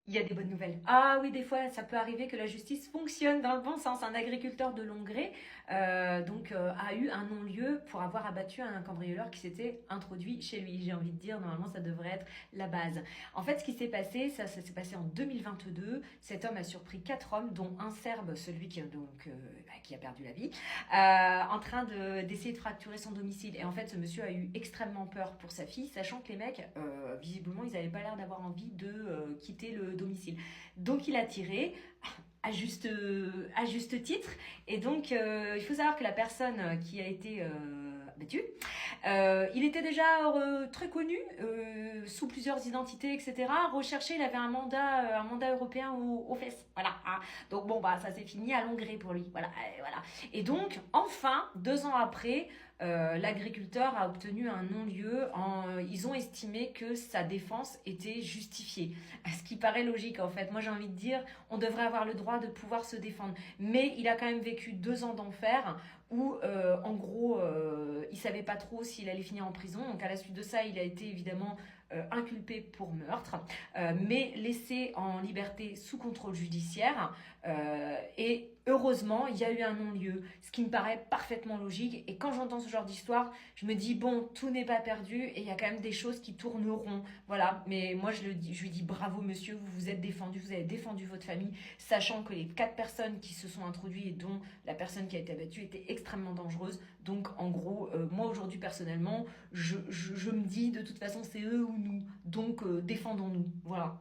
Il y a des bonnes nouvelles. Ah oui, des fois, ça peut arriver que la justice fonctionne dans le bon sens. Un agriculteur de Longré a eu un non-lieu pour avoir abattu un cambrioleur qui s'était introduit chez lui. J'ai envie de dire, normalement, ça devrait être la base. En fait, ce qui s'est passé, ça s'est passé en 2022. Cet homme a surpris 4 hommes, dont un Serbe, celui qui a perdu la vie, en train d'essayer de fracturer son domicile. Et en fait, ce monsieur a eu extrêmement peur pour sa fille, sachant que les mecs, visiblement, ils n'avaient pas l'air d'avoir envie de quitter le domicile. Donc il a tiré à juste titre. Et donc il faut savoir que la personne qui a été battue, il était déjà très connu, sous plusieurs identités, etc. Recherché, il avait un mandat européen aux fesses. Voilà. Hein. Donc bon, bah ça s'est fini à long gré pour lui. Voilà. Voilà. Et donc, enfin, 2 ans après, l'agriculteur a obtenu un non-lieu. Ils ont estimé que sa défense était justifiée. Ce qui paraît logique en fait. Moi j'ai envie de dire, on devrait avoir le droit de pouvoir se défendre. Mais il a quand même vécu 2 ans d'enfer où en gros il savait pas trop s'il allait finir en prison. Donc à la suite de ça, il a été évidemment inculpé pour meurtre, mais laissé en liberté sous contrôle judiciaire. Et heureusement, il y a eu un non-lieu, ce qui me paraît parfaitement logique. Et quand j'entends ce genre d'histoire, je me dis bon, tout n'est pas perdu et il y a quand même des choses qui tourneront. Voilà. Mais moi, je lui dis bravo, monsieur, vous vous êtes défendu, vous avez défendu votre famille, sachant que les 4 personnes qui se sont introduites et dont la personne qui a été abattue était extrêmement dangereuse. Donc, en gros, moi aujourd'hui personnellement, je me dis de toute façon, c'est eux ou nous. Donc, défendons-nous. Voilà.